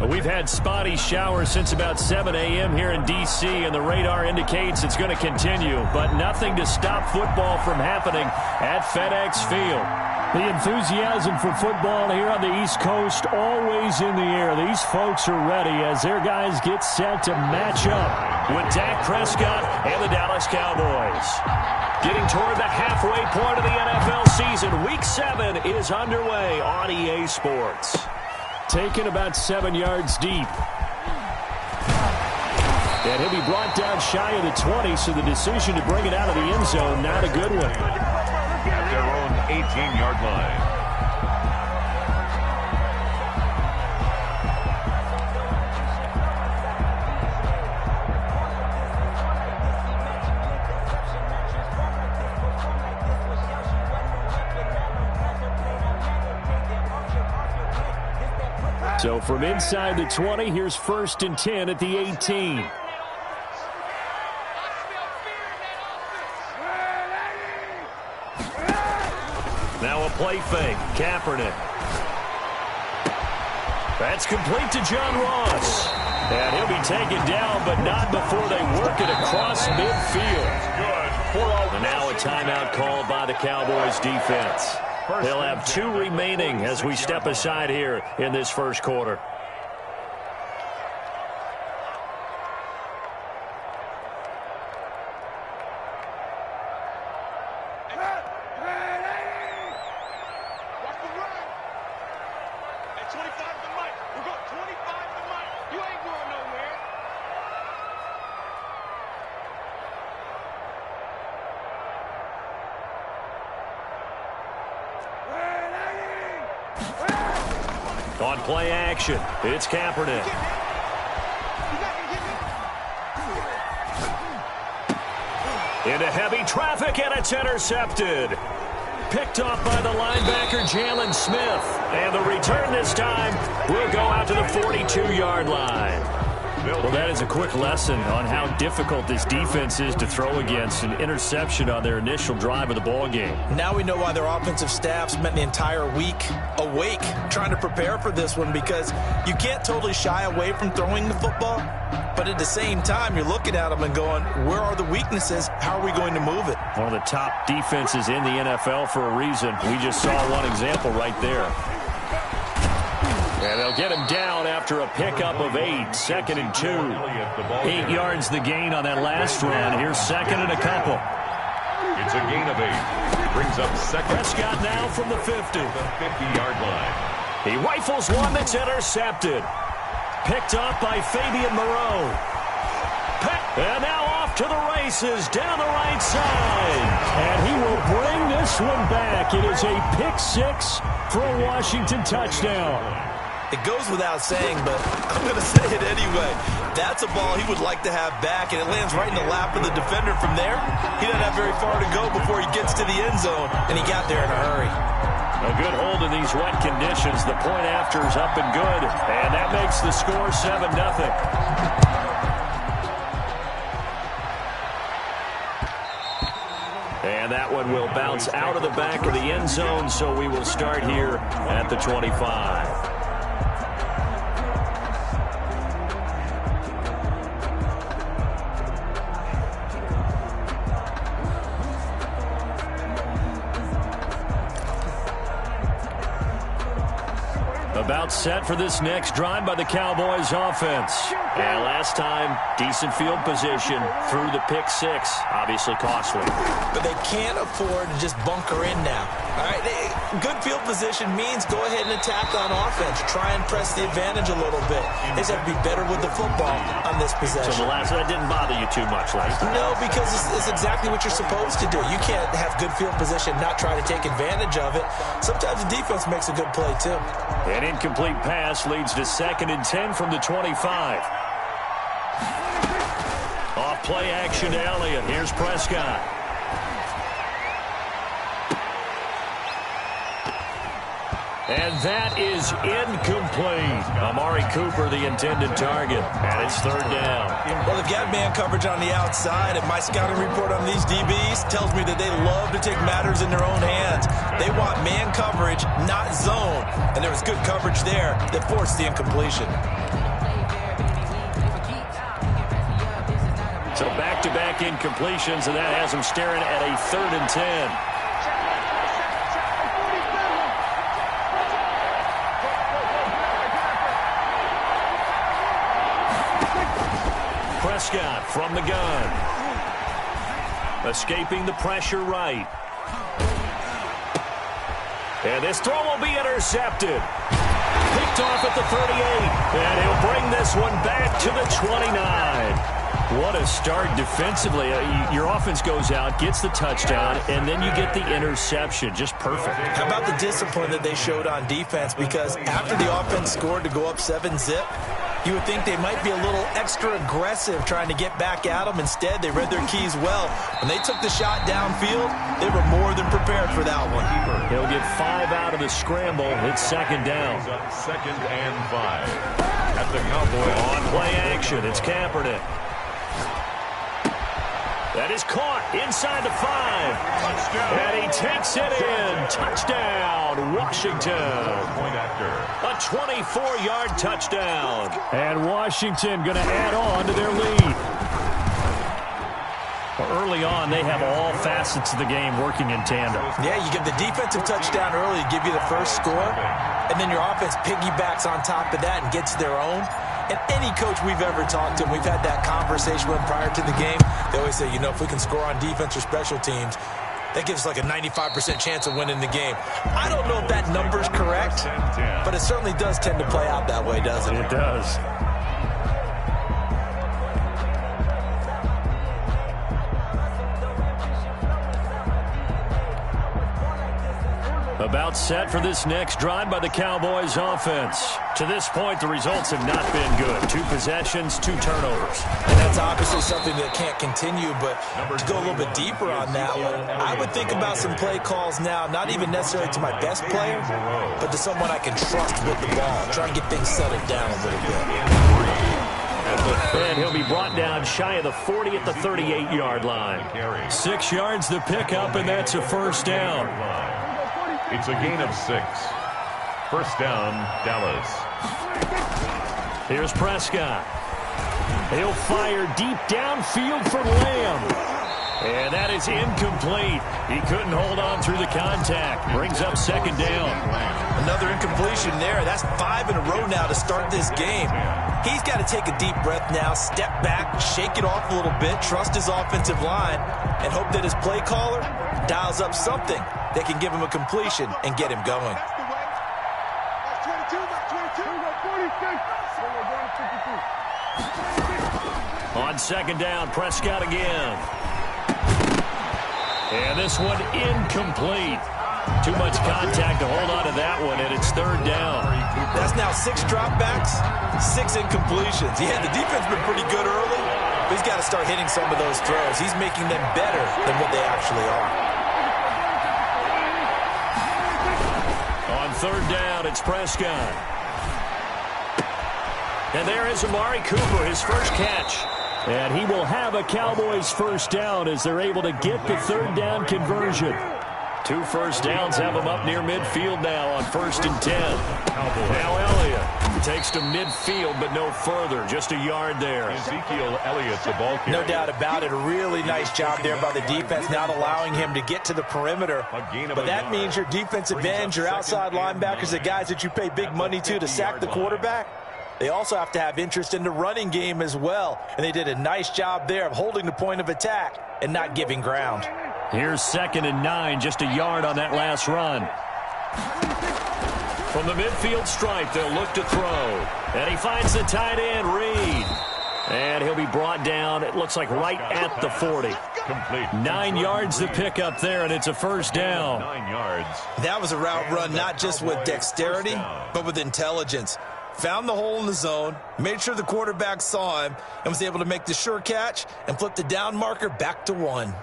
We've had spotty showers since about 7 a.m. here in D.C., and the radar indicates it's going to continue, but nothing to stop football from happening at FedEx Field. The enthusiasm for football here on the East Coast always in the air. These folks are ready as their guys get set to match up with Dak Prescott and the Dallas Cowboys. Getting toward the halfway point of the NFL season, Week 7 is underway on EA Sports. Taken about 7 yards deep. And he'll be brought down shy of the 20, so the decision to bring it out of the end zone, not a good one. At their own 18-yard line. So from inside the 20, here's 1st and 10 at the 18. Now a play fake. Kaepernick. That's complete to John Ross. And he'll be taken down, but not before they work it across midfield. And now a timeout called by the Cowboys defense. They'll have 2 remaining as we step aside here in this first quarter. On play action, it's Kaepernick. Into heavy traffic, and it's intercepted. Picked off by the linebacker, Jalen Smith. And the return this time will go out to the 42-yard line. Well, that is a quick lesson on how difficult this defense is to throw against. An interception on their initial drive of the ball game. Now we know why their offensive staff spent the entire week awake trying to prepare for this one, because you can't totally shy away from throwing the football, but at the same time you're looking at them and going, where are the weaknesses? How are we going to move it? One of the top defenses in the NFL for a reason. We just saw one example right there. And they'll get him down after a pickup of 8, 2nd and 2. 8 yards the gain on that last run. Here's 2nd and a couple. It's a gain of 8. Brings up 2nd. Prescott now from the 50. The 50-yard line. He rifles one that's intercepted. Picked up by Fabian Moreau. And now off to the races down the right side. And he will bring this one back. It is a pick 6 for a Washington touchdown. It goes without saying, but I'm going to say it anyway. That's a ball he would like to have back, and it lands right in the lap of the defender from there. He doesn't have very far to go before he gets to the end zone, and he got there in a hurry. A good hold in these wet conditions. The point after is up and good, and that makes the score 7-0. And that one will bounce out of the back of the end zone, so we will start here at the 25. About set for this next drive by the Cowboys offense. And last time, decent field position through the pick 6. Obviously costly. But they can't afford to just bunker in now. All right, good field position means go ahead and attack on offense. Try and press the advantage a little bit. They just have to be better with the football on this possession. So the last that didn't bother you too much last time? No, because it's exactly what you're supposed to do. You can't have good field position, not try to take advantage of it. Sometimes the defense makes a good play too. An incomplete pass leads to 2nd and 10 from the 25. Off play action to Elliott. Here's Prescott. And that is incomplete. Amari Cooper, the intended target, and it's 3rd down. Well, they've got man coverage on the outside, and my scouting report on these DBs tells me that they love to take matters in their own hands. They want man coverage, not zone, and there was good coverage there that forced the incompletion. incompletions, and that has them staring at a 3rd and 10. Prescott from the gun. Escaping the pressure right. And this throw will be intercepted. Picked off at the 38. And he'll bring this one back to the 29. What a start defensively. Your offense goes out, gets the touchdown, and then you get the interception. Just perfect. How about the discipline that they showed on defense? Because after the offense scored to go up 7-zip, you would think they might be a little extra aggressive trying to get back at them. Instead, they read their keys well. When they took the shot downfield, they were more than prepared for that one. He'll get 5 out of the scramble. It's 2nd down. 2nd and 5. At the Cowboys. On play action, it's Kaepernick. That is caught inside the 5. Touchdown. And he takes it in. Touchdown, Washington. Point after. A 24-yard touchdown. And Washington going to add on to their lead. Well, early on, they have all facets of the game working in tandem. Yeah, you give the defensive touchdown early to give you the first score, and then your offense piggybacks on top of that and gets their own. And any coach we've ever talked to, we've had that conversation with them prior to the game, they always say, you know, if we can score on defense or special teams, that gives us like a 95% chance of winning the game. I don't know if that number's correct, but it certainly does tend to play out that way, doesn't it? It does. About set for this next drive by the Cowboys offense. To this point, the results have not been good. 2 possessions, 2 turnovers. And that's obviously something that can't continue, but to go a little bit deeper on that one, I would think about some play calls now, not even necessarily to my best player, but to someone I can trust with the ball. Try and get things settled down a little bit. And he'll be brought down shy of the 40 at the 38-yard line. 6 yards to pick up, and that's a 1st down. It's a gain of 6. 1st down, Dallas. Here's Prescott. He'll fire deep downfield for Lamb. And that is incomplete. He couldn't hold on through the contact. Brings up 2nd down. Another incompletion there. That's 5 in a row now to start this game. He's got to take a deep breath now, step back, shake it off a little bit, trust his offensive line, and hope that his play caller dials up something that can give him a completion and get him going. On 2nd down, Prescott again. And this one incomplete. Too much contact to hold on to that one, and it's 3rd down. That's now 6 dropbacks, 6 incompletions. Yeah, the defense has been pretty good early, but he's got to start hitting some of those throws. He's making them better than what they actually are. On 3rd down, it's Prescott. And there is Amari Cooper, his first catch. And he will have a Cowboys 1st down as they're able to get the 3rd down conversion. 2 1st downs have them up near midfield now on 1st and 10. Now Elliott takes to midfield, but no further. Just a yard there. Ezekiel Elliott, the ball carrier. No doubt about it. A really nice job there by the defense, not allowing him to get to the perimeter. But that means your defensive ends, your outside linebackers, the guys that you pay big money to sack the quarterback, they also have to have interest in the running game as well. And they did a nice job there of holding the point of attack and not giving ground. Here's 2nd and 9, just a yard on that last run. From the midfield stripe, they'll look to throw. And he finds the tight end, Reed. And he'll be brought down, it looks like right at the 40. Complete. 9 yards to pick up there, and it's a 1st down. 9 yards. That was a route run not just with dexterity, but with intelligence. Found the hole in the zone, made sure the quarterback saw him, and was able to make the sure catch and flip the down marker back to 1.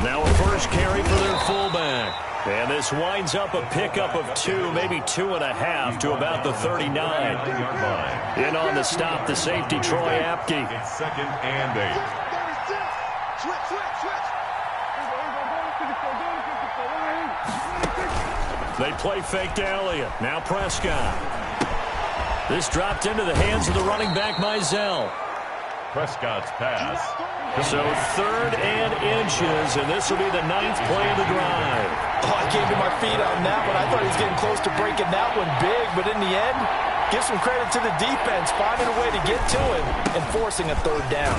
Now a first carry for their fullback. And this winds up a pickup of 2, maybe 2.5 to about the 39. In on the stop, the safety, Troy Apke. It's 2nd and 8. They play fake to Elliott. Now Prescott. This dropped into the hands of the running back, Mizell. Prescott's pass. So 3rd and inches, and this will be the 9th play of the drive. Oh, I came to my feet on that one. I thought he was getting close to breaking that one big, but in the end, give some credit to the defense, finding a way to get to him and forcing a 3rd down.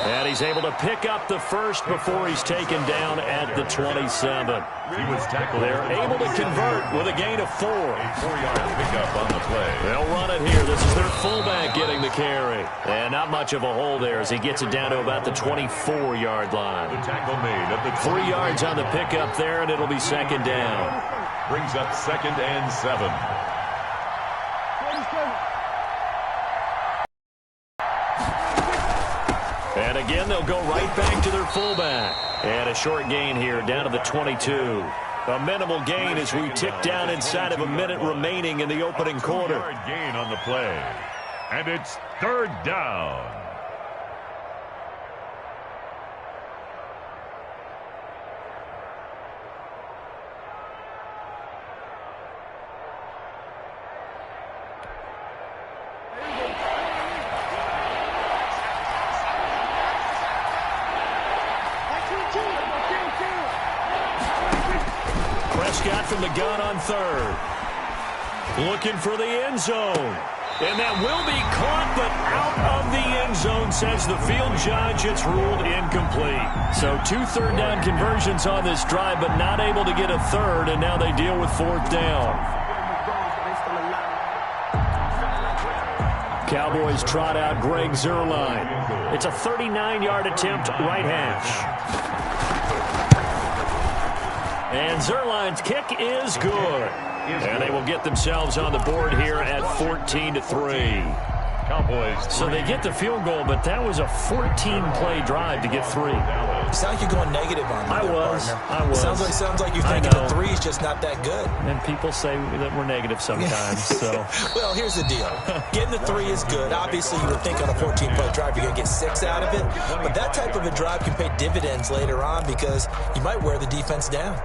And he's able to pick up the first before he's taken down at the 27. He was tackled. They're able to convert with a gain of 4. A 4-yard pickup on the play. They'll run it here. This is their fullback getting the carry. And not much of a hole there as he gets it down to about the 24-yard line. The tackle made at the 3 yards on the pickup there, and it'll be 2nd down. Brings up 2nd and 7. And again, they'll go right back to their fullback. And a short gain here down to the 22. A minimal gain as we tick down inside of a minute remaining in the opening quarter. 2-yard gain on the play. And it's 3rd down. Prescott from the gun on 3rd. Looking for the end zone. And that will be caught, but out of the end zone, says the field judge. It's ruled incomplete. So 2 third down conversions on this drive, but not able to get a 3rd, and now they deal with 4th down. Cowboys trot out Greg Zuerlein. It's a 39-yard attempt, right hash. And Zuerlein's kick is good. And they will get themselves on the board here at 14-3. Cowboys. So they get the field goal, but that was a 14-play drive to get 3. You sound like you're going negative on me. I was. Sounds like you're thinking the 3 is just not that good. And people say that we're negative sometimes. So. Well, here's the deal. Getting the 3 is good. Obviously, you would think on a 14-play drive you're going to get 6 out of it. But that type of a drive can pay dividends later on because you might wear the defense down.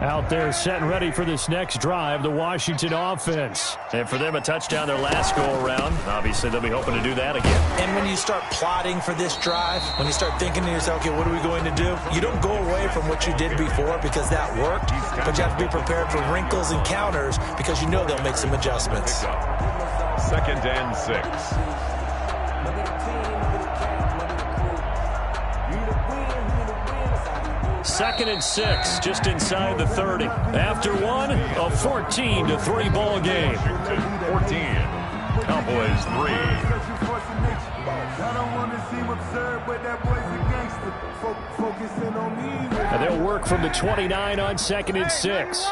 Out there set and ready for this next drive, the Washington offense. And for them, a touchdown their last go-around. Obviously, they'll be hoping to do that again. And when you start plotting for this drive, when you start thinking to yourself, okay, what are we going to do? You don't go away from what you did before because that worked, but you have to be prepared for wrinkles and counters because you know they'll make some adjustments. 2nd and 6. 2nd and 6, just inside the 30. After one, a 14-3 ball game. 14. Cowboys 3. And they'll work from the 29 on 2nd and 6.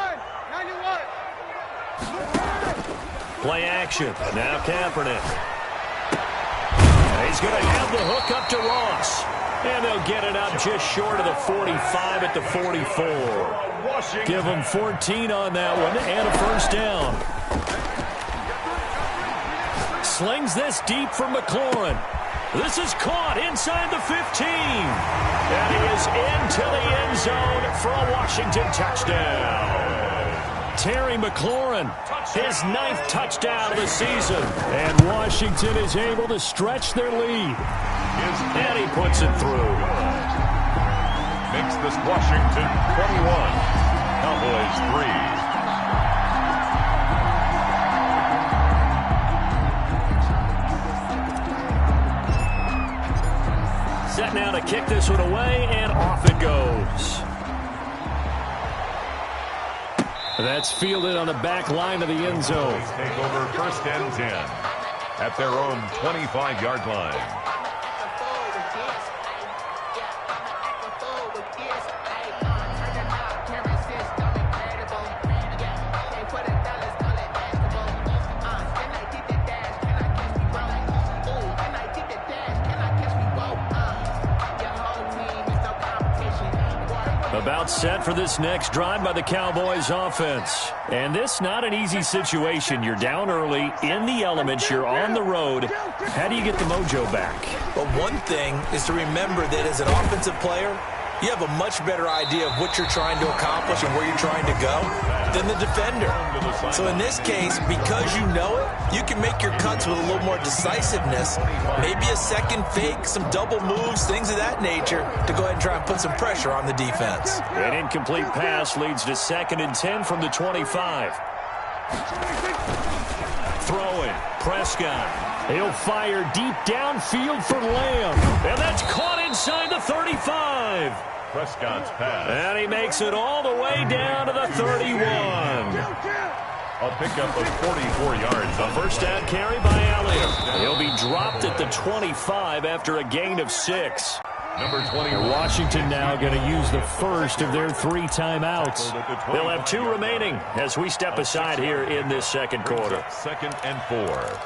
Play action. Now Kaepernick. He's going to have the hook up to Ross. And they'll get it up just short of the 45 at the 44. Give them 14 on that one and a first down. Slings this deep for McLaurin. This is caught inside the 15. And he is into the end zone for a Washington touchdown. Terry McLaurin, his 9th touchdown of the season. And Washington is able to stretch their lead. And he puts it through. Makes this Washington 21. Cowboys 3. Set now to kick this one away, and off it goes. That's fielded on the back line of the end zone. Take over 1st and 10 at their own 25-yard line. About set for this next drive by the Cowboys offense. And this not an easy situation. You're down early, in the elements, you're on the road. How do you get the mojo back? Well, one thing is to remember that as an offensive player, you have a much better idea of what you're trying to accomplish and where you're trying to go than the defender. So in this case, because you know it, you can make your cuts with a little more decisiveness, maybe a second fake, some double moves, things of that nature, to go ahead and try and put some pressure on the defense. An incomplete pass leads to 2nd and 10 from the 25. Throwing, Prescott. He'll fire deep downfield for Lamb. And that's caught inside the 35. Prescott's pass. And he makes it all the way down to the 31. A pickup of 44 yards. A first down carry by Elliott. He'll be dropped at the 25 after a gain of 6. Number 20. Washington now going to use the first of their 3 timeouts. They'll have 2 remaining as we step aside here in this second quarter. 2nd and 4.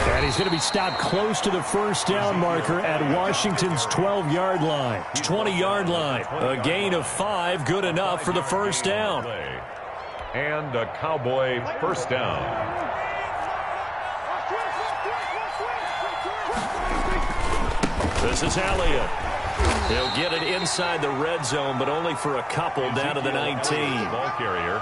And he's going to be stopped close to the first down marker at Washington's 12-yard line. 20-yard line. A gain of 5, good enough for the first down. And a Cowboy first down. This is Elliott. He'll get it inside the red zone, but only for a couple down to the 19. Ball carrier.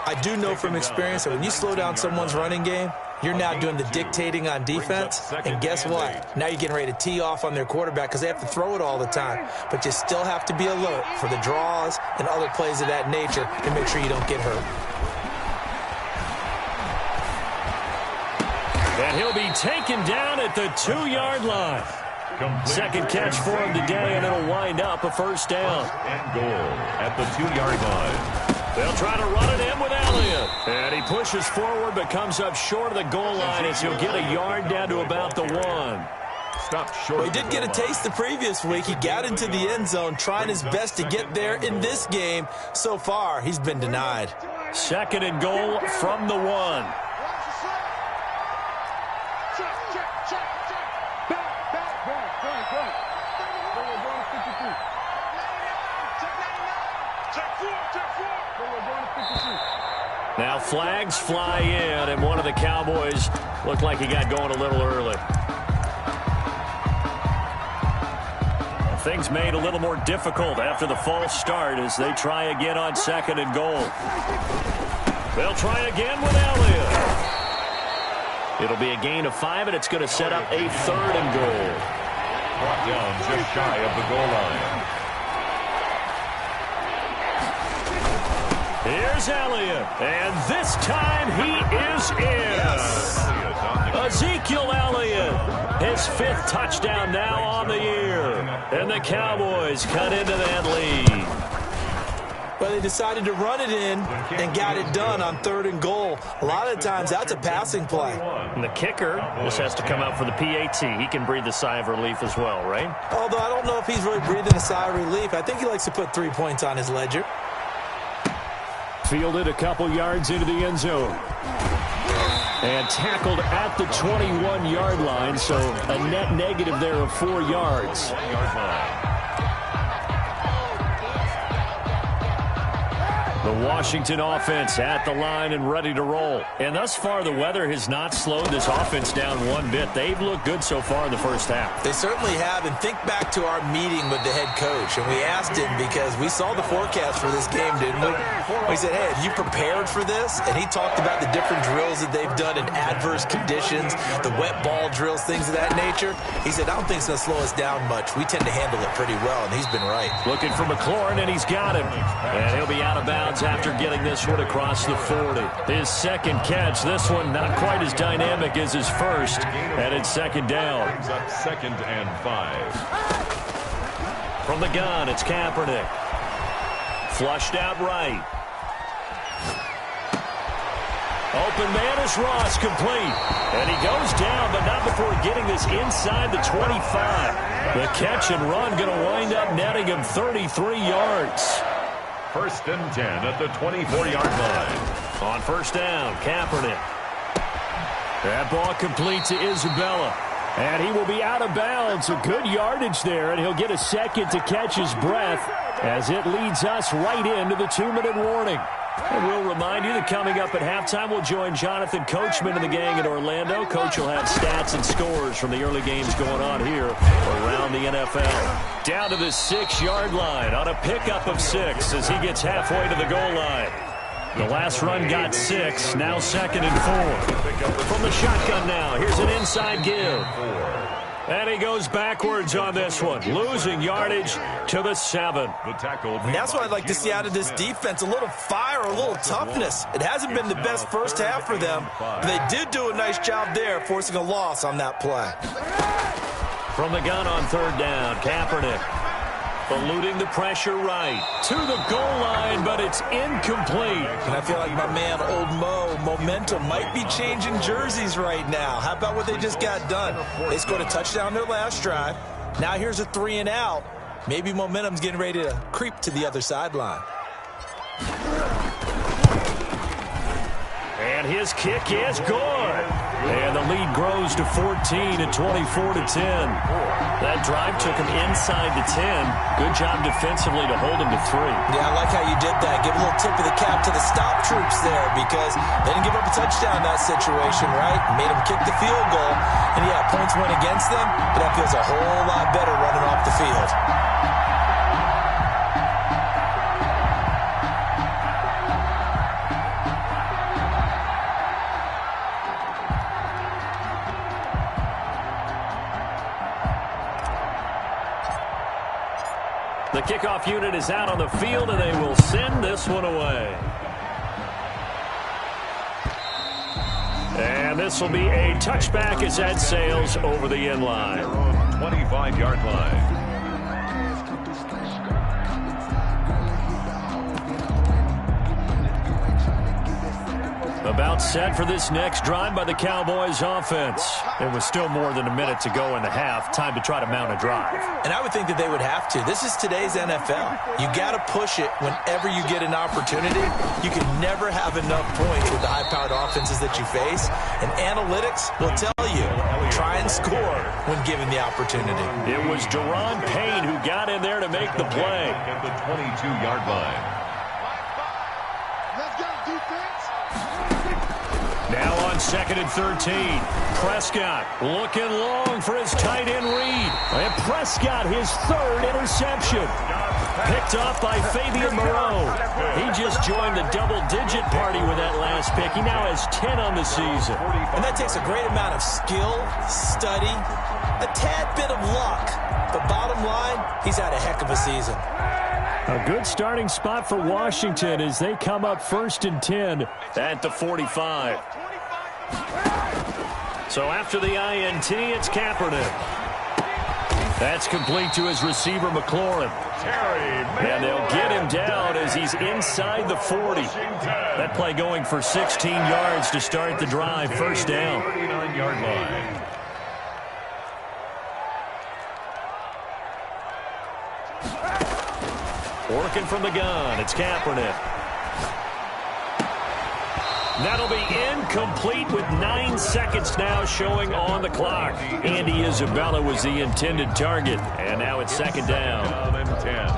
I do know from experience that when you slow down someone's running game, you're now doing the dictating on defense, and guess what? Now you're getting ready to tee off on their quarterback because they have to throw it all the time. But you still have to be alert for the draws and other plays of that nature to make sure you don't get hurt. And he'll be taken down at the 2-yard line. Second catch for him today, and it'll wind up a first down. And goal at the 2-yard line. They'll try to run it in with Elliott. And he pushes forward but comes up short of the goal line as he'll get a yard down to about the 1. Stopped short. Well, he did get a taste the previous week. He got into the end zone trying his best to get there in this game. So far, he's been denied. 2nd and goal from the 1. Now flags fly in, and one of the Cowboys looked like he got going a little early. Things made a little more difficult after the false start as they try again on 2nd and goal. They'll try again with Elliott. It'll be a gain of 5, and it's going to set up a 3rd and goal. Brought down just shy of the goal line. Here's Elliott, and this time he is in. Ezekiel Elliott, his 5th touchdown now on the year. And the Cowboys cut into that lead. Well, they decided to run it in and got it done on 3rd and goal. A lot of times, that's a passing play. And the kicker just has to come out for the PAT. He can breathe a sigh of relief as well, right? Although I don't know if he's really breathing a sigh of relief. I think he likes to put 3 points on his ledger. Fielded a couple yards into the end zone. And tackled at the 21-yard line, so a net negative there of 4 yards. The Washington offense at the line and ready to roll. And thus far, the weather has not slowed this offense down one bit. They've looked good so far in the first half. They certainly have. And think back to our meeting with the head coach. And we asked him because we saw the forecast for this game, didn't we? We said, hey, have you prepared for this? And he talked about the different drills that they've done in adverse conditions, the wet ball drills, things of that nature. He said, I don't think it's going to slow us down much. We tend to handle it pretty well, and he's been right. Looking for McLaurin, and he's got him. And he'll be out of bounds after getting this one across the 40. His 2nd catch, this one not quite as dynamic as his first, and it's 2nd down. 2nd and 5. From the gun, it's Kaepernick. Flushed out right. Open man is Ross, complete. And he goes down, but not before getting this inside the 25. The catch and run going to wind up netting him 33 yards. First and 10 at the 24-yard line. On first down, Kaepernick. That ball complete to Isabella. And he will be out of bounds. A good yardage there, and he'll get a second to catch his breath as it leads us right into the 2-minute warning. And we'll remind you that coming up at halftime, we'll join Jonathan Coachman and the gang in Orlando. Coach will have stats and scores from the early games going on here around the NFL. Down to the 6-yard line on a pickup of 6 as he gets halfway to the goal line. The last run got 6, now 2nd and 4. From the shotgun now, here's an inside give. And he goes backwards on this one, losing yardage to the 7. And that's what I'd like to see out of this defense, a little fire, a little toughness. It hasn't been the best first half for them, but they did do a nice job there, forcing a loss on that play. From the gun on third down, Kaepernick eluding the pressure right to the goal line, but it's incomplete. And I feel like my man, Old Mo, momentum might be changing jerseys right now. How about what they just got done? They scored a touchdown their last drive. Now here's a 3-and-out. Maybe momentum's getting ready to creep to the other sideline. And his kick is good. And the lead grows to 14 at 24-10. That drive took him inside the 10. Good job defensively to hold him to 3. Yeah, I like how you did that. Give a little tip of the cap to the stop troops there because they didn't give up a touchdown in that situation, right? Made them kick the field goal. And, yeah, points went against them, but that feels a whole lot better running off the field. The kickoff unit is out on the field, and they will send this one away. And this will be a touchback as that sails over the end line. 25-yard line. About set for this next drive by the Cowboys offense. There was still more than a minute to go in the half. Time to try to mount a drive. And I would think that they would have to. This is today's NFL. You got to push it whenever you get an opportunity. You can never have enough points with the high-powered offenses that you face. And analytics will tell you, try and score when given the opportunity. It was Deron Payne who got in there to make the play. At the 22-yard line. Now on 2nd and 13. Prescott looking long for his tight end read. And Prescott, his 3rd interception. Picked off by Fabian Moreau. He just joined the double-digit party with that last pick. He now has 10 on the season. And that takes a great amount of skill, study, a tad bit of luck. But bottom line, he's had a heck of a season. A good starting spot for Washington as they come up 1st and 10 at the 45. So after the INT, it's Kaepernick. That's complete to his receiver, McLaurin. And they'll get him down as he's inside the 40. That play going for 16 yards to start the drive. First down. 39-yard line. Working from the gun, it's Kaepernick. That'll be incomplete with 9 seconds now showing on the clock. Andy Isabella was the intended target, and now it's 2nd down. And 10.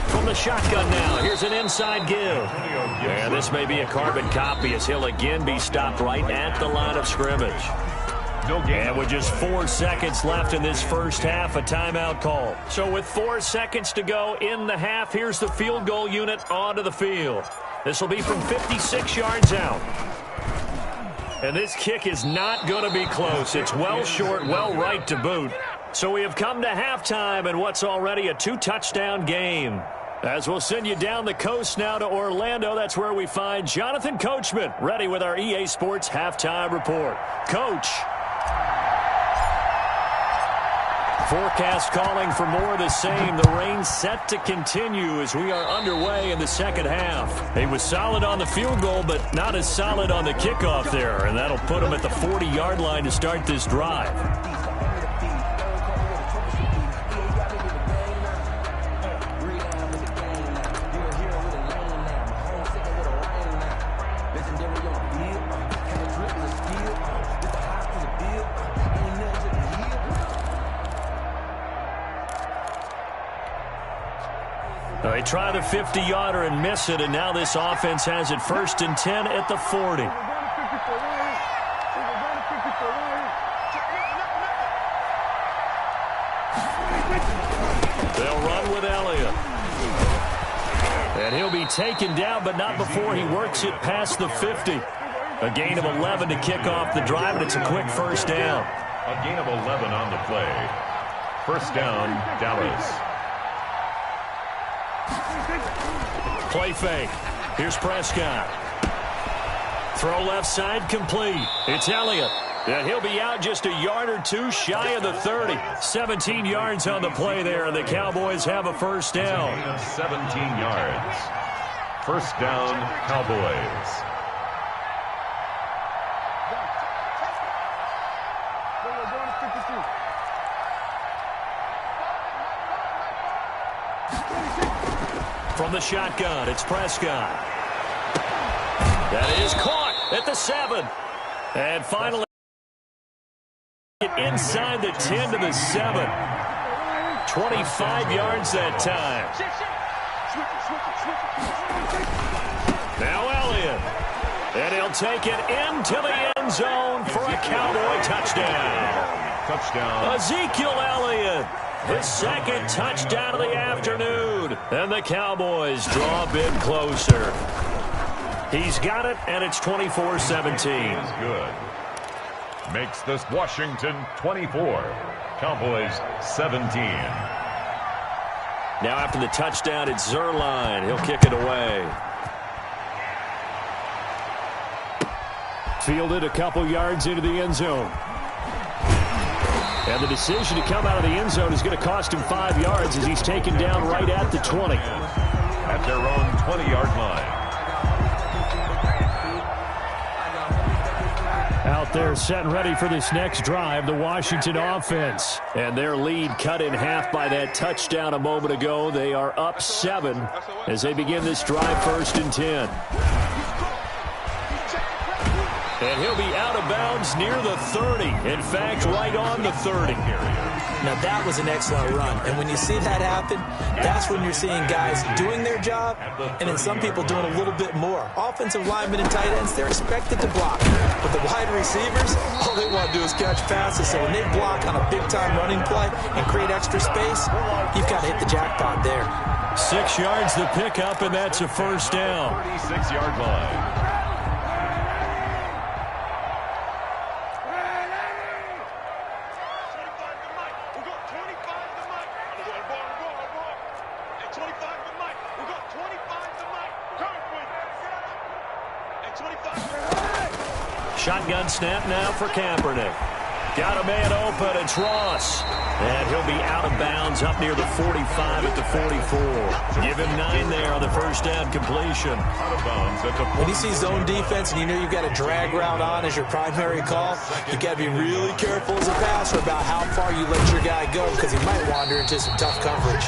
From the shotgun now, here's an inside give. And this may be a carbon copy as he'll again be stopped right at the line of scrimmage. And with just 4 seconds left in this first half, a timeout call. So with 4 seconds to go in the half, here's the field goal unit onto the field. This will be from 56 yards out. And this kick is not going to be close. It's well short, well right to boot. So we have come to halftime in what's already a 2-touchdown game. As we'll send you down the coast now to Orlando, that's where we find Jonathan Coachman, ready with our EA Sports Halftime Report. Coach. Forecast calling for more of the same. The rain set to continue as we are underway in the second half. He was solid on the field goal, but not as solid on the kickoff there, and that'll put him at the 40-yard line to start this drive. They try the 50-yarder and miss it, and now this offense has it 1st and 10 at the 40. They'll run with Elliott. And he'll be taken down, but not before he works it past the 50. A gain of 11 to kick off the drive, and it's a quick first down. A gain of 11 on the play. First down, Dallas. Play fake. Here's Prescott. Throw left side complete. It's Elliott. And he'll be out just a yard or two shy of the 30. 17 yards on the play there, and the Cowboys have a first down. 17 yards. First down, Cowboys. From the shotgun, it's Prescott. That is caught at the 7. And finally, inside the 10 to the 7. 25 yards that time. Now Elliott. And he'll take it into the end zone for a Cowboy touchdown. Touchdown. Ezekiel Elliott. His second touchdown of the afternoon. And the Cowboys draw a bit closer. He's got it, and it's 24-17. Good. Makes this Washington 24. Cowboys 17. Now after the touchdown, it's Zerline. He'll kick it away. Fielded a couple yards into the end zone. And the decision to come out of the end zone is going to cost him 5 yards as he's taken down right at the 20. At their own 20-yard line. Out there set and ready for this next drive, the Washington offense. And their lead cut in half by that touchdown a moment ago. They are up 7 as they begin this drive 1st and 10. And he'll be out of bounds near the 30. In fact, right on the 30. Now, that was an excellent run. And when you see that happen, that's when you're seeing guys doing their job and then some people doing a little bit more. Offensive linemen and tight ends, they're expected to block. But the wide receivers, all they want to do is catch passes. So when they block on a big-time running play and create extra space, you've got to hit the jackpot there. 6 yards the pickup, and that's a first down. 36-yard line. Shotgun snap now for Kaepernick. Got a man open, it's Ross. And he'll be out of bounds up near the 45 at the 44. Give him 9 there on the first down completion. Out of bounds at the 44. When you see zone defense and you know you've got a drag route on as your primary call, you've got to be really careful as a passer about how far you let your guy go because he might wander into some tough coverage.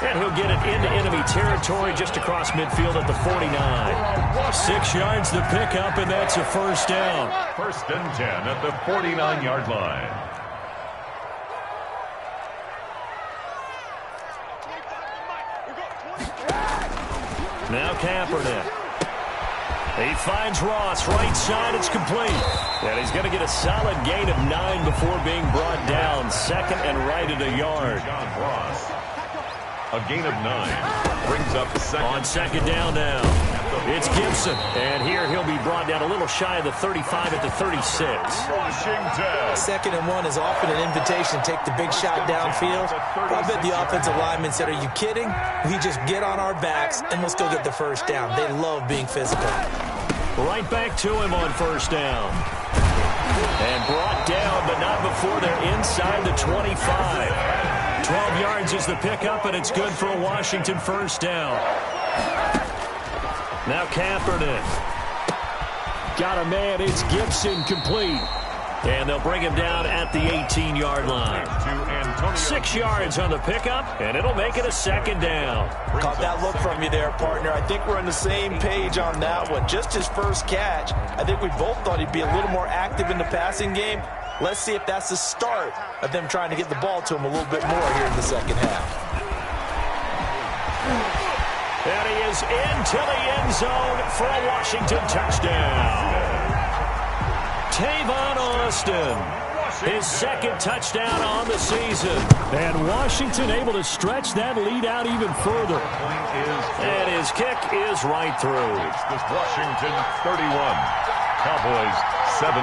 And he'll get it into enemy territory just across midfield at the 49. 6 yards the pickup, and that's a first down. 1st and 10 at the 49-yard line. Now Kaepernick. He finds Ross, right side, it's complete. And he's going to get a solid gain of 9 before being brought down. 2nd and right at a yard. John Ross. A gain of 9. Brings up second. On second down now. It's Gibson. And here he'll be brought down a little shy of the 35 at the 36. Washington. 2nd and 1 is often an invitation to take the big shot downfield. I bet the offensive lineman said, are you kidding? We just get on our backs and let's go get the first down. They love being physical. Right back to him on first down. And brought down, but not before they're inside the 25. 12 yards is the pickup, and it's good for a Washington first down. Now Kaepernick. Got a man. It's Gibson, complete. And they'll bring him down at the 18-yard line. 6 yards on the pickup, and it'll make it a second down. Caught that look from you there, partner. I think we're on the same page on that one. Just his first catch. I think we both thought he'd be a little more active in the passing game. Let's see if that's the start of them trying to get the ball to him a little bit more here in the second half. And he is into the end zone for a Washington touchdown. Tavon Austin, his second touchdown on the season. And Washington able to stretch that lead out even further. And his kick is right through. It's Washington 31, Cowboys 17.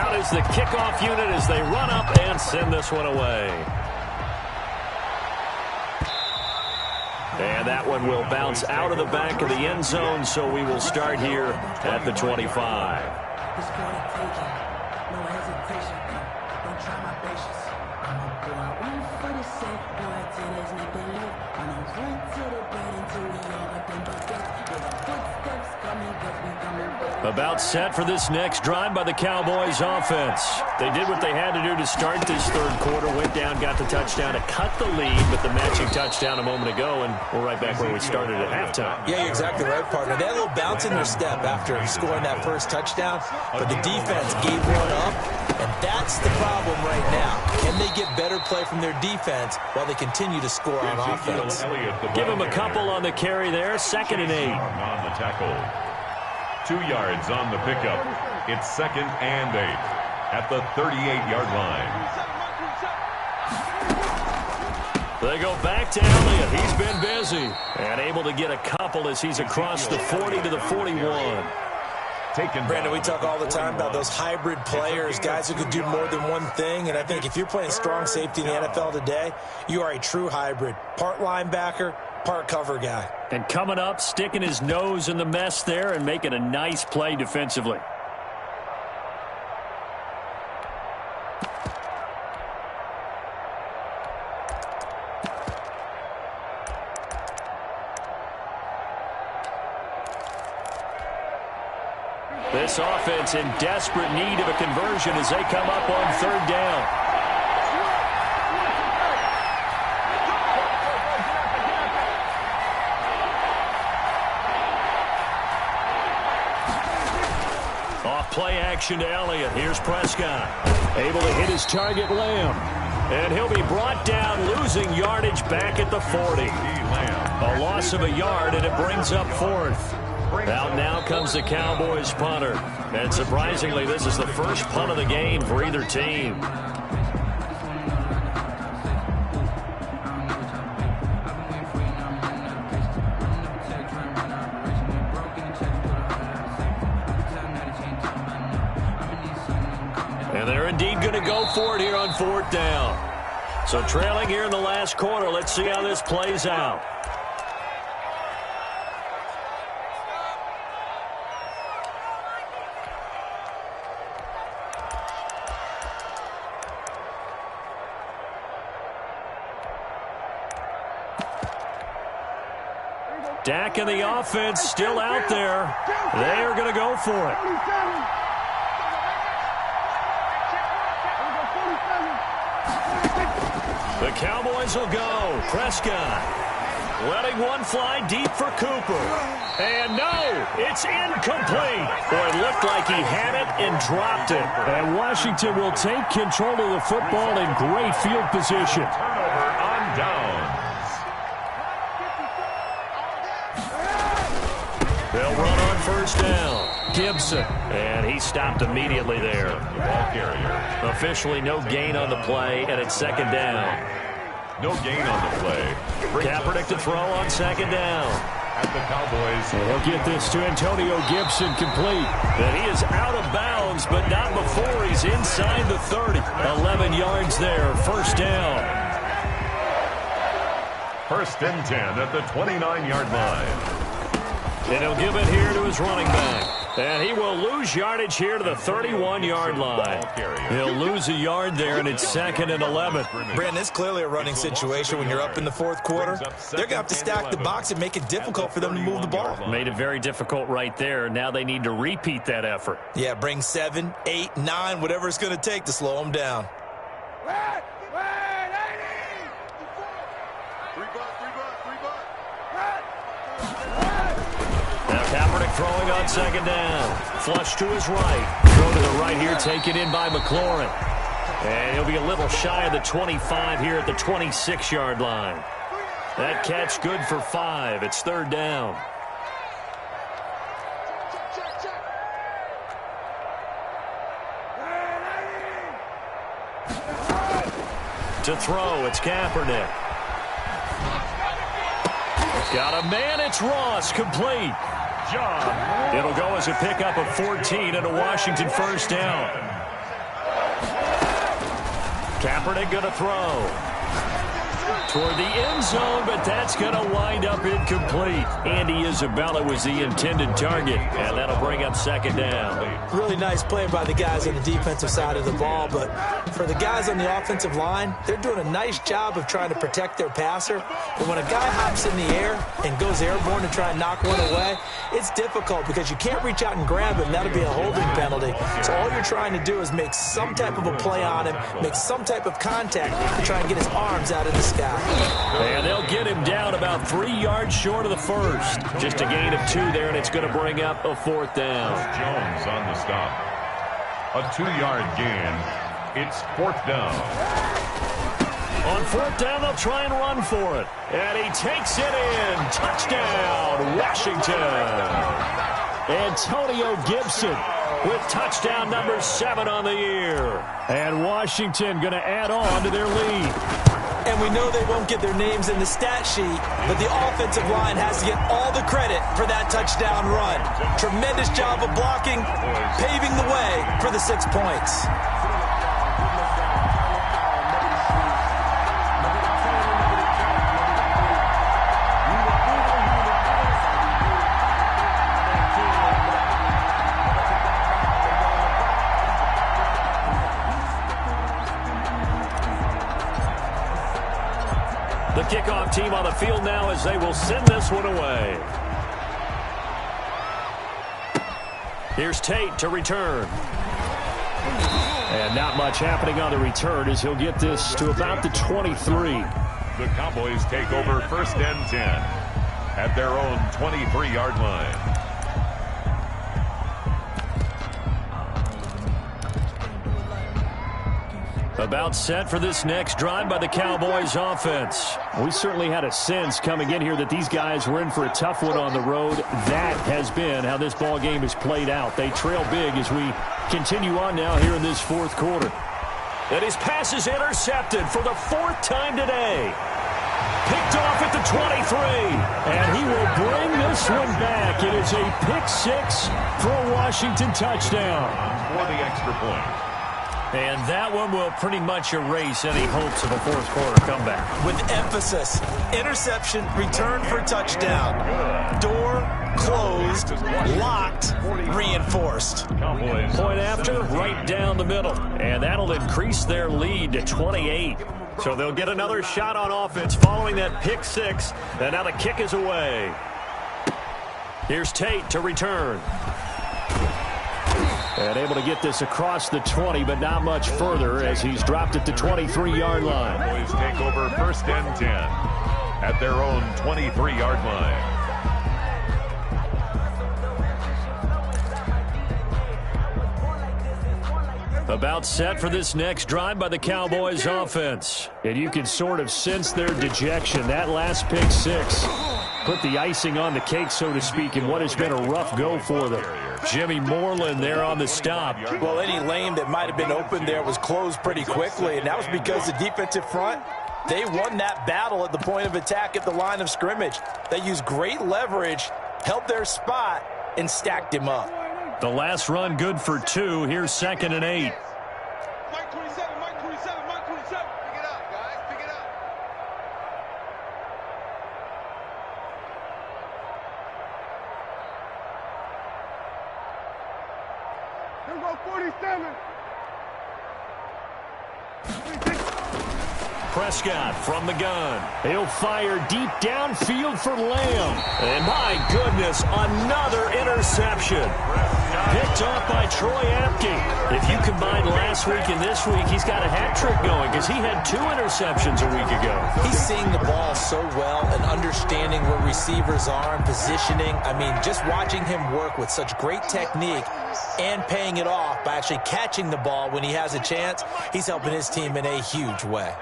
Out is the kickoff unit as they run up and send this one away. And that one will bounce out of the back of the end zone, so we will start here at the 25. About set for this next drive by the Cowboys offense. They did what they had to do to start this third quarter. Went down, got the touchdown to cut the lead, but the matching touchdown a moment ago, and we're right back where we started at halftime. Yeah, you're exactly right, partner. They had a little bounce in their step after scoring that first touchdown, but the defense gave one up, and that's the problem right now. Can they get better play from their defense while they continue to score on offense? Give them a couple on the carry there, 2nd and 8. On the tackle. 2 yards on the pickup. It's 2nd and 8 at the 38-yard line. They go back to Elliott. He's been busy and able to get a couple as he's across the 40 to the 41. Brandon, we talk all the time about those hybrid players, guys who could do more than one thing, and I think if you're playing strong safety in the NFL today, you are a true hybrid. Part linebacker, part cover guy. And coming up, sticking his nose in the mess there and making a nice play defensively. This offense in desperate need of a conversion as they come up on 3rd down. Play action to Elliott. Here's Prescott. Able to hit his target, Lamb. And he'll be brought down, losing yardage back at the 40. A loss of a yard, and it brings up 4th. Out now comes the Cowboys punter. And surprisingly, this is the first punt of the game for either team. And they're indeed going to go for it here on 4th down. So trailing here in the last quarter. Let's see how this plays out. Dak and the offense still out there. They are going to go for it. The Cowboys will go. Prescott letting one fly deep for Cooper. And no, it's incomplete. Boy, it looked like he had it and dropped it. And Washington will take control of the football in great field position. Turnover on downs. They'll run on 1st down. Gibson. And he stopped immediately there. Ball carrier. Officially no gain on the play, and it's 2nd down. No gain on the play. Kaepernick to throw on 2nd down. At the Cowboys. And he'll get this to Antonio Gibson, complete. And he is out of bounds, but not before he's inside the 30. 11 yards there, 1st down. 1st and 10 at the 29-yard line. And he'll give it here to his running back. And he will lose yardage here to the 31-yard line. He'll lose a yard there, and it's 2nd and 11. Brandon, it's clearly a running situation when you're up in the fourth quarter. They're going to have to stack the box and make it difficult for them to move the ball. Made it very difficult right there. Now they need to repeat that effort. Yeah, bring 7, 8, 9, whatever it's going to take to slow them down. Throwing on 2nd down. Flush to his right. Throw to the right here, taken in by McLaurin. And he'll be a little shy of the 25 here at the 26-yard line. That catch good for 5. It's 3rd down. To throw, it's Kaepernick. Got a man, it's Ross, complete. It'll go as a pickup of 14 and a Washington 1st down. Kaepernick going to throw toward the end zone, but that's going to wind up incomplete. Andy Isabella was the intended target, and that'll bring up 2nd down. Really nice play by the guys on the defensive side of the ball, but for the guys on the offensive line, they're doing a nice job of trying to protect their passer. But when a guy hops in the air and goes airborne to try and knock one away, it's difficult because you can't reach out and grab him. That'll be a holding penalty. So all you're trying to do is make some type of a play on him, make some type of contact to try and get his arms out of the sky. And they'll get him down about 3 yards short of the first. Just a gain of 2 there, and it's going to bring up a 4th down. Jones on the stop. A 2-yard gain. It's 4th down. On 4th down, they'll try and run for it. And he takes it in. Touchdown, Washington. Antonio Gibson with touchdown number 7 on the year. And Washington going to add on to their lead. And we know they won't get their names in the stat sheet, but the offensive line has to get all the credit for that touchdown run. Tremendous job of blocking, paving the way for the 6 points. The kickoff team on the field now as they will send this one away. Here's Tate to return. And not much happening on the return as he'll get this to about the 23. The Cowboys take over 1st and 10 at their own 23-yard line. About set for this next drive by the Cowboys offense. We certainly had a sense coming in here that these guys were in for a tough one on the road. That has been how this ball game has played out. They trail big as we continue on now here in this 4th quarter. And his pass is intercepted for the 4th time today. Picked off at the 23. And he will bring this one back. It is a pick 6 for a Washington touchdown. For the extra point. And that one will pretty much erase any hopes of a 4th quarter comeback. With emphasis, interception, return for touchdown. Door closed, locked, reinforced. Point after, right down the middle. And that'll increase their lead to 28. So they'll get another shot on offense following that pick 6. And now the kick is away. Here's Tate to return. And able to get this across the 20, but not much further as he's dropped at the 23-yard line. Boys take over 1st and 10 at their own 23-yard line. About set for this next drive by the Cowboys offense. And you can sort of sense their dejection. That last pick 6 put the icing on the cake, so to speak, in what has been a rough go for them. Jimmy Moreland there on the stop. Well, any lane that might have been open there was closed pretty quickly, and that was because the defensive front, they won that battle at the point of attack at the line of scrimmage. They used great leverage, held their spot, and stacked him up. The last run good for 2. Here's 2nd and 8. Mike 27, Mike 27, Mike 27. Pick it up, guys. Pick it up. Prescott from the gun. He'll fire deep downfield for Lamb. And my goodness, another interception. Picked off by Troy Apke. If you combine last week and this week, he's got a hat trick going because he had 2 interceptions a week ago. He's seeing the ball so well and understanding where receivers are and positioning. I mean, just watching him work with such great technique and paying it off by actually catching the ball when he has a chance, he's helping his team in a huge way.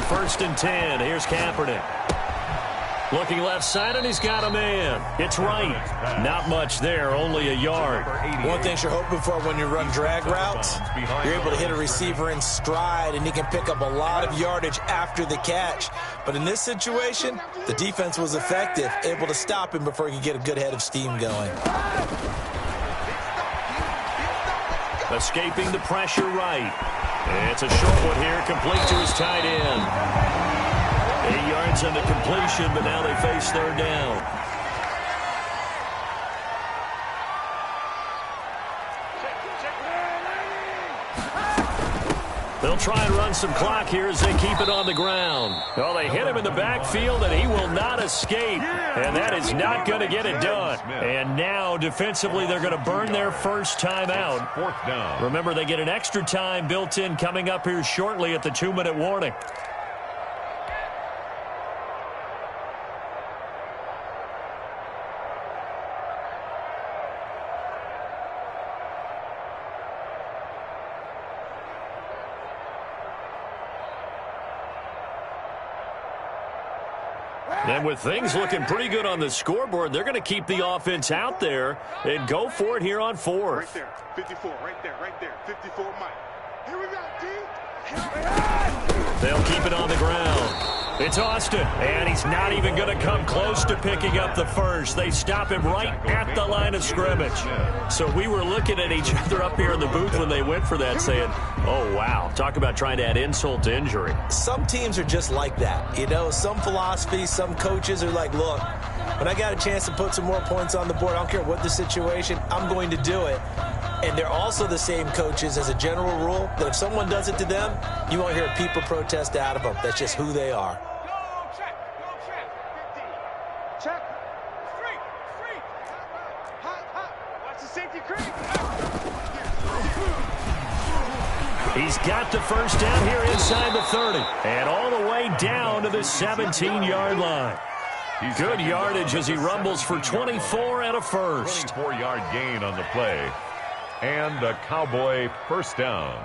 First and 10. Here's Kaepernick. Looking left side, and he's got a man. It's right. Not much there, only a yard. One thing you're hoping for when you run drag routes, you're able to hit a receiver in stride, and he can pick up a lot of yardage after the catch. But in this situation, the defense was effective, able to stop him before he could get a good head of steam going. Escaping the pressure right. It's a short one here, complete to his tight end. 8 yards on the completion, but now they face third down. They'll try and run some clock here as they keep it on the ground. Well, they hit him in the backfield, and he will not escape. And that is not going to get it done. And now, defensively, they're going to burn their first time out. Fourth down. Remember, they get an extra time built in coming up here shortly at the 2-minute warning. And with things looking pretty good on the scoreboard, they're going to keep the offense out there and go for it here on fourth. Right there, 54, right there, 54, Mike. Here we go, D. They'll keep it on the ground. It's Austin, and he's not even going to come close to picking up the first. They stop him right at the line of scrimmage. So we were looking at each other up here in the booth when they went for that, saying, oh, wow, talk about trying to add insult to injury. Some teams are just like that. You know, some philosophies, some coaches are like, look, when I got a chance to put some more points on the board, I don't care what the situation, I'm going to do it. And they're also the same coaches as a general rule that if someone does it to them, you won't hear people protest out of them. That's just who they are. Go check, 50. Check, straight. Hot. Watch the safety creep. He's got the first down here inside the 30. And all the way down to the 17-yard line. Good yardage as he rumbles for 24 and a first. 24-yard gain on the play. And a Cowboy first down.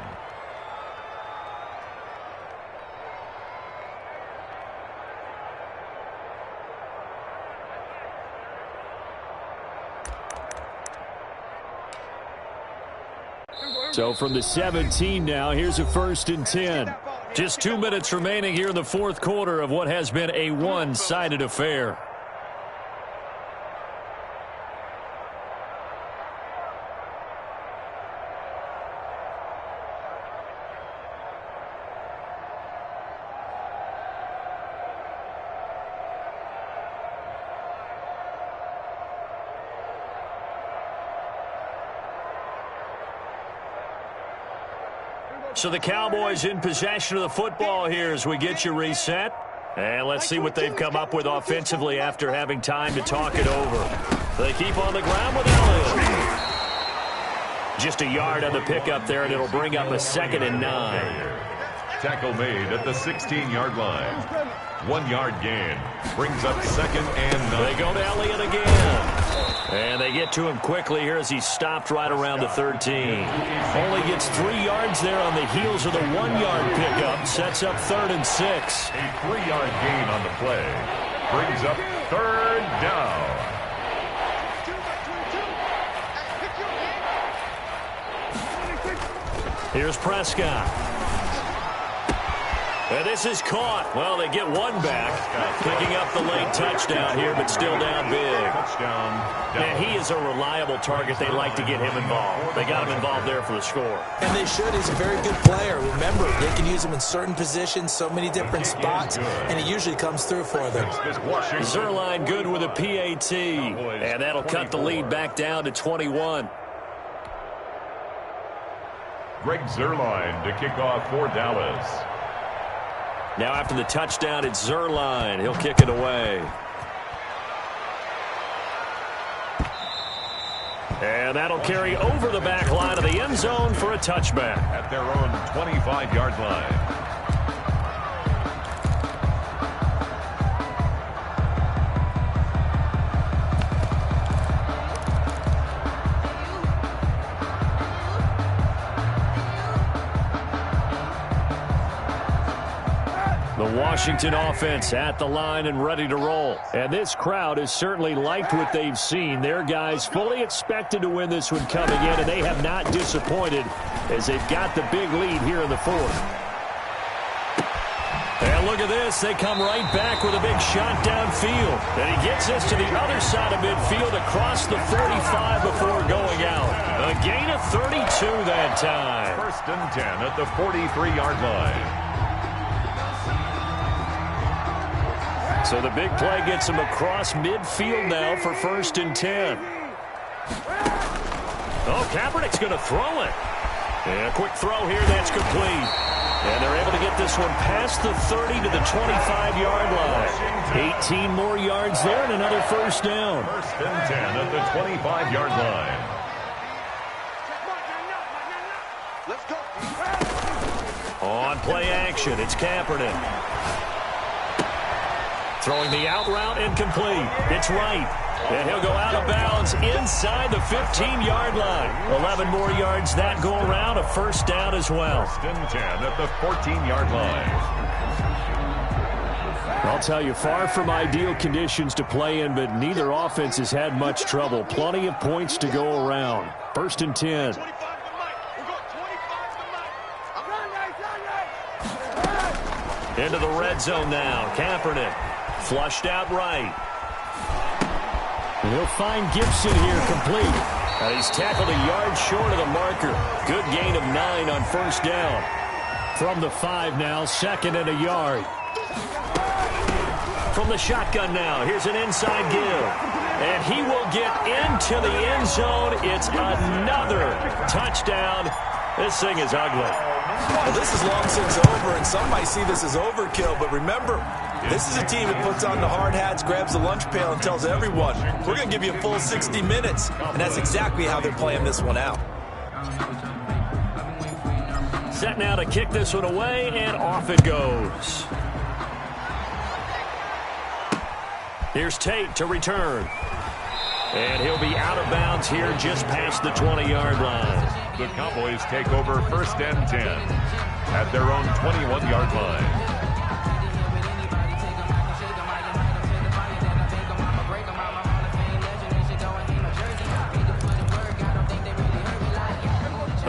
So from the 17 now, here's a first and 10. Just 2 minutes remaining here in the fourth quarter of what has been a one-sided affair. So the Cowboys in possession of the football here as we get you reset. And let's see what they've come up with offensively after having time to talk it over. They keep on the ground with Elliott. Just a yard on the pickup there, and it'll bring up a 2nd and 9. Tackle made at the 16-yard line. 1 yard gain. Brings up 2nd and 9. They go to Elliott again. And they get to him quickly here as he's stopped right around the 13. Only gets 3 yards there on the heels of the 1 yard pickup. Sets up 3rd and 6. A 3-yard gain on the play. Brings up 3rd down. Here's Prescott. And this is caught. Well, they get one back, picking up the late touchdown here, but still down big. And he is a reliable target. They like to get him involved. They got him involved there for the score. And they should. He's a very good player. Remember, they can use him in certain positions, so many different spots, and he usually comes through for them. Zerline good with a PAT, and that'll cut the lead back down to 21. Greg Zerline to kick off for Dallas. Now after the touchdown, it's Zerline. He'll kick it away. And that'll carry over the back line of the end zone for a touchback. At their own 25-yard line. The Washington offense at the line and ready to roll. And this crowd has certainly liked what they've seen. Their guys fully expected to win this one coming in, and they have not disappointed as they've got the big lead here in the fourth. And look at this. They come right back with a big shot downfield. And he gets this to the other side of midfield across the 45 before going out. A gain of 32 that time. 1st and 10 at the 43-yard line. So the big play gets him across midfield now for 1st and 10. Oh, Kaepernick's going to throw it. And a quick throw here, that's complete. And they're able to get this one past the 30 to the 25-yard line. 18 more yards there and another 1st down. 1st and 10 at the 25-yard line. On play action, it's Kaepernick. Throwing the out route incomplete. It's right. And he'll go out of bounds inside the 15-yard line. 11 more yards that go around. A 1st down as well. 1st and 10 at the 14-yard line. I'll tell you, far from ideal conditions to play in, but neither offense has had much trouble. Plenty of points to go around. 1st and 10. Into the red zone now. Kaepernick. Flushed out right. And he'll find Gibson here complete. And he's tackled a yard short of the marker. Good gain of 9 on 1st down. From the 5 now, 2nd and a yard. From the shotgun now, here's an inside give. And he will get into the end zone. It's another touchdown. This thing is ugly. Well, this is long since over, and some might see this as overkill, but remember, this is a team that puts on the hard hats, grabs the lunch pail, and tells everyone, we're going to give you a full 60 minutes, and that's exactly how they're playing this one out. Set now to kick this one away, and off it goes. Here's Tate to return. And he'll be out of bounds here just past the 20-yard line. The Cowboys take over 1st and 10 at their own 21-yard line.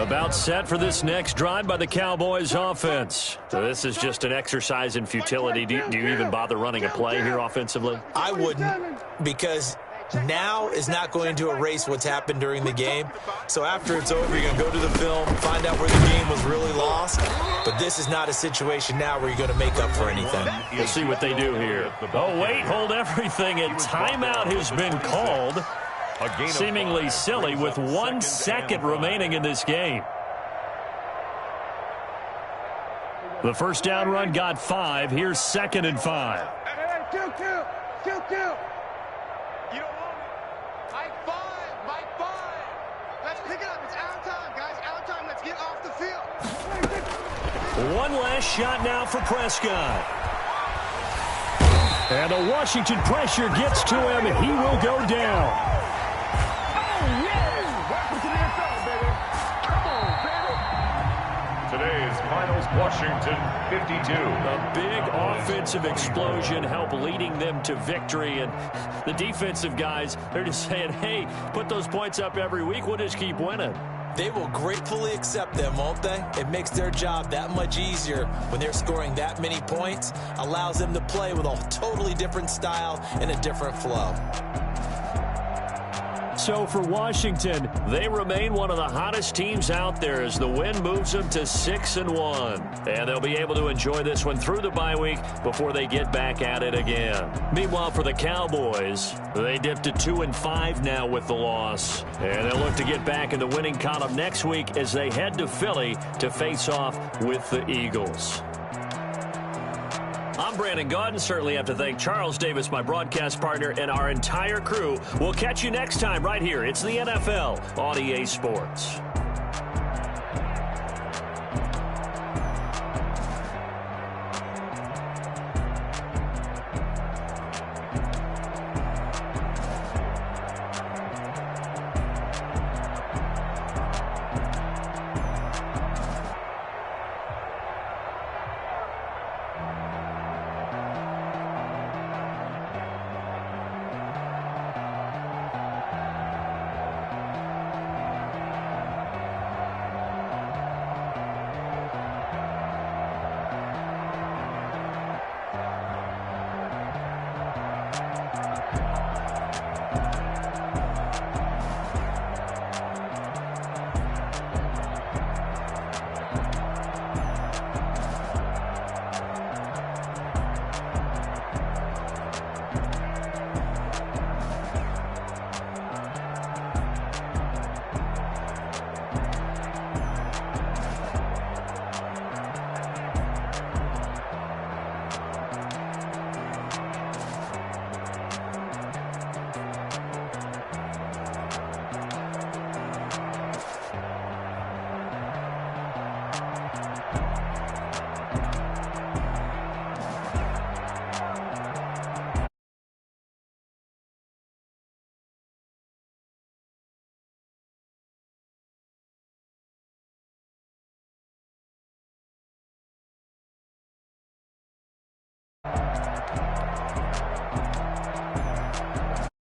About set for this next drive by the Cowboys offense. So this is just an exercise in futility. Do you even bother running a play here offensively? I wouldn't, because now is not going to erase what's happened during the game. So after it's over, you're going to go to the film, find out where the game was really lost. But this is not a situation now where you're going to make up for anything. We'll see what they do here. Oh, wait, hold everything. A timeout has been called. Seemingly silly with 1 second remaining in this game. The 1st down run got 5. Here's 2nd and 5. Kill. You don't want it. Mike 5. Let's pick it up. It's our time, guys. Our time. Let's get off the field. One last shot now for Prescott. And the Washington pressure gets to him, and he will go down. Today's finals, Washington 52. A big offensive explosion helped leading them to victory. And the defensive guys, they're just saying, hey, put those points up every week. We'll just keep winning. They will gratefully accept them, won't they? It makes their job that much easier when they're scoring that many points, allows them to play with a totally different style and a different flow. So for Washington, they remain one of the hottest teams out there as the win moves them to 6-1. And they'll be able to enjoy this one through the bye week before they get back at it again. Meanwhile, for the Cowboys, they dipped to 2-5 now with the loss. And they'll look to get back in the winning column next week as they head to Philly to face off with the Eagles. I'm Brandon Gaudin. Certainly have to thank Charles Davis, my broadcast partner, and our entire crew. We'll catch you next time right here. It's the NFL on EA Sports.